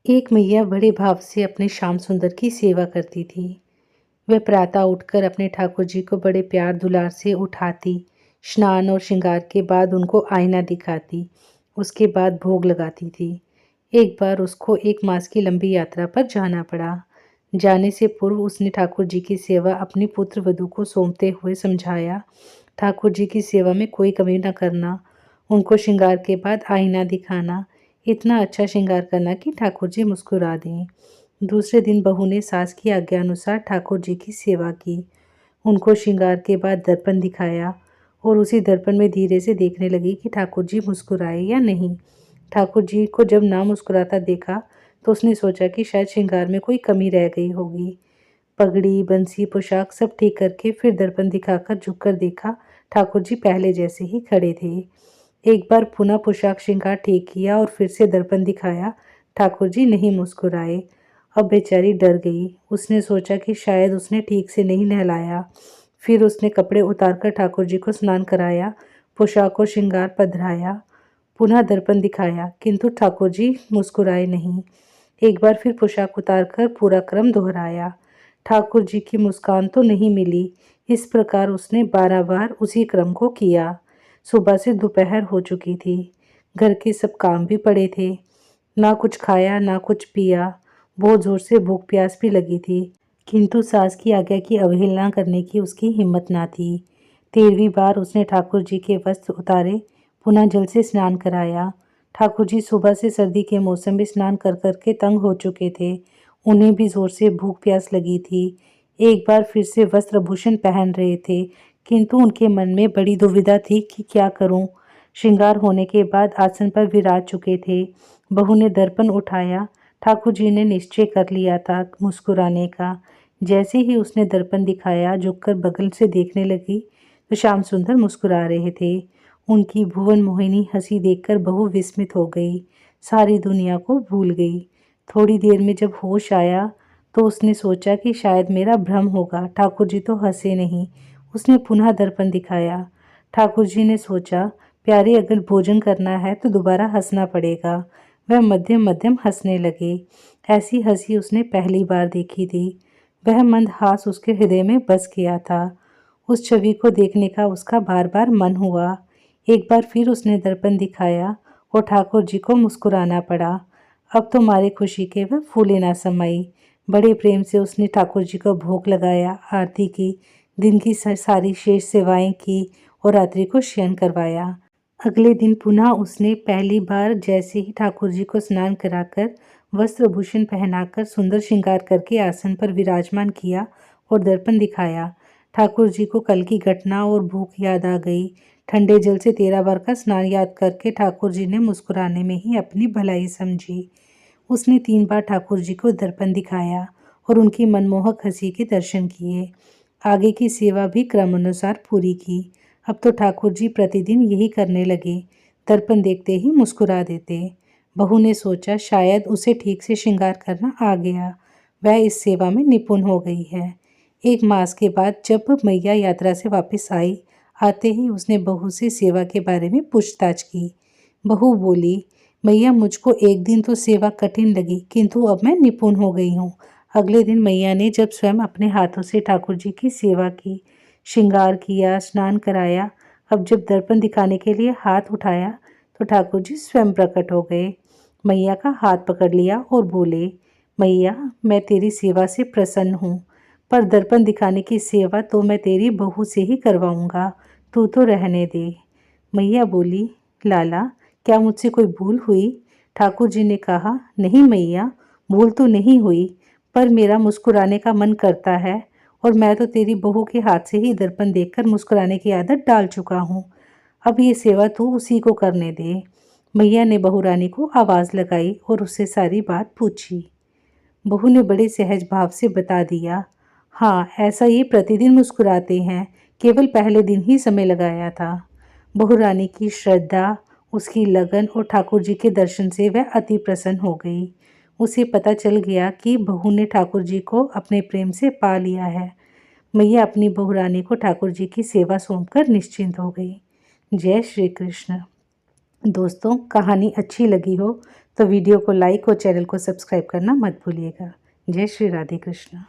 एक मैया बड़े भाव से अपने श्याम सुंदर की सेवा करती थी। वह प्रातः उठकर अपने ठाकुर जी को बड़े प्यार दुलार से उठाती, स्नान और श्रृंगार के बाद उनको आईना दिखाती, उसके बाद भोग लगाती थी। एक बार उसको 1 मास की लंबी यात्रा पर जाना पड़ा। जाने से पूर्व उसने ठाकुर जी की सेवा अपनी पुत्र वधू को सौंपते हुए समझाया, ठाकुर जी की सेवा में कोई कमी न करना, उनको श्रृंगार के बाद आईना दिखाना, इतना अच्छा श्रृंगार करना कि ठाकुर जी मुस्कुरा दें। दूसरे दिन बहू ने सास की आज्ञा अनुसार ठाकुर जी की सेवा की। उनको श्रृंगार के बाद दर्पण दिखाया और उसी दर्पण में धीरे से देखने लगी कि ठाकुर जी मुस्कुराए या नहीं। ठाकुर जी को जब ना मुस्कुराता देखा तो उसने सोचा कि शायद श्रृंगार में कोई कमी रह गई होगी। पगड़ी, बंसी, पोशाक सब ठीक करके फिर दर्पण दिखाकर झुककर देखा, ठाकुर जी पहले जैसे ही खड़े थे। एक बार पुनः पोशाक श्रृंगार ठीक किया और फिर से दर्पण दिखाया, ठाकुर जी नहीं मुस्कुराए। अब बेचारी डर गई। उसने सोचा कि शायद उसने ठीक से नहीं नहलाया। फिर उसने कपड़े उतारकर ठाकुर जी को स्नान कराया, पोशाक और श्रृंगार पधराया, पुनः दर्पण दिखाया, किंतु ठाकुर जी मुस्कुराए नहीं। एक बार फिर पोशाक उतारकर पूरा क्रम दोहराया। ठाकुर जी की मुस्कान तो नहीं मिली। इस प्रकार उसने 12 बार उसी क्रम को किया। सुबह से दोपहर हो चुकी थी। घर के सब काम भी पड़े थे। ना कुछ खाया, ना कुछ पिया। बहुत जोर से भूख प्यास भी लगी थी, किंतु सास की आज्ञा की अवहेलना करने की उसकी हिम्मत ना थी। 13वीं बार उसने ठाकुर जी के वस्त्र उतारे, पुनः जल से स्नान कराया। ठाकुर जी सुबह से सर्दी के मौसम में स्नान कर के तंग हो चुके थे। उन्हें भी जोर से भूख प्यास लगी थी। एक बार फिर से वस्त्र भूषण पहन रहे थे, किंतु उनके मन में बड़ी दुविधा थी कि क्या करूं। श्रृंगार होने के बाद आसन पर विराज चुके थे। बहू ने दर्पण उठाया। ठाकुर जी ने निश्चय कर लिया था मुस्कुराने का। जैसे ही उसने दर्पण दिखाया, झुककर बगल से देखने लगी तो श्याम सुंदर मुस्कुरा रहे थे। उनकी भुवन मोहिनी हंसी देखकर बहू विस्मित हो गई, सारी दुनिया को भूल गई। थोड़ी देर में जब होश आया तो उसने सोचा कि शायद मेरा भ्रम होगा, ठाकुर जी तो हंसे नहीं। उसने पुनः दर्पण दिखाया। ठाकुर जी ने सोचा, प्यारे अगर भोजन करना है तो दोबारा हंसना पड़ेगा। वह मध्यम मध्यम हंसने लगे। ऐसी हंसी उसने पहली बार देखी थी। वह मंदहास उसके हृदय में बस गया था। उस छवि को देखने का उसका बार बार मन हुआ। एक बार फिर उसने दर्पण दिखाया और ठाकुर जी को मुस्कुराना पड़ा। अब तो मारे खुशी के वह फूले ना समाई। बड़े प्रेम से उसने ठाकुर जी को भोग लगाया, आरती की, दिन की सारी शेष सेवाएं की और रात्रि को शयन करवाया। अगले दिन पुनः उसने पहली बार जैसे ही ठाकुर जी को स्नान कराकर वस्त्र भूषण पहनाकर सुंदर श्रृंगार करके आसन पर विराजमान किया और दर्पण दिखाया। ठाकुर जी को कल की घटना और भूख याद आ गई। ठंडे जल से 13 बार का स्नान याद करके ठाकुर जी ने मुस्कुराने में ही अपनी भलाई समझी। उसने 3 बार ठाकुर जी को दर्पण दिखाया और उनकी मनमोहक हंसी के दर्शन किए। आगे की सेवा भी क्रमानुसार पूरी की। अब तो ठाकुर जी प्रतिदिन यही करने लगे, दर्पण देखते ही मुस्कुरा देते। बहू ने सोचा शायद उसे ठीक से श्रृंगार करना आ गया, वह इस सेवा में निपुण हो गई है। 1 मास के बाद जब मैया यात्रा से वापस आई, आते ही उसने बहू से सेवा के बारे में पूछताछ की। बहू बोली, मैया मुझको एक दिन तो सेवा कठिन लगी, किंतु अब मैं निपुण हो गई हूँ। अगले दिन मैया ने जब स्वयं अपने हाथों से ठाकुर जी की सेवा की, श्रृंगार किया, स्नान कराया, अब जब दर्पण दिखाने के लिए हाथ उठाया तो ठाकुर जी स्वयं प्रकट हो गए। मैया का हाथ पकड़ लिया और बोले, मैया मैं तेरी सेवा से प्रसन्न हूँ, पर दर्पण दिखाने की सेवा तो मैं तेरी बहू से ही करवाऊंगा, तू तो रहने दे। मैया बोली, लाला क्या मुझसे कोई भूल हुई? ठाकुर जी ने कहा, नहीं मैया, भूल तो नहीं हुई, पर मेरा मुस्कुराने का मन करता है और मैं तो तेरी बहू के हाथ से ही दर्पण देखकर मुस्कुराने की आदत डाल चुका हूँ। अब ये सेवा तू उसी को करने दे। मैया ने बहू रानी को आवाज़ लगाई और उससे सारी बात पूछी। बहू ने बड़े सहज भाव से बता दिया, हाँ ऐसा ये प्रतिदिन मुस्कुराते हैं, केवल पहले दिन ही समय लगाया था। बहू रानी की श्रद्धा, उसकी लगन और ठाकुर जी के दर्शन से वह अति प्रसन्न हो गई। उसे पता चल गया कि बहू ने ठाकुर जी को अपने प्रेम से पा लिया है। मैया अपनी बहू रानी को ठाकुर जी की सेवा सौंपकर निश्चिंत हो गई। जय श्री कृष्ण। दोस्तों, कहानी अच्छी लगी हो तो वीडियो को लाइक और चैनल को सब्सक्राइब करना मत भूलिएगा। जय श्री राधे कृष्ण।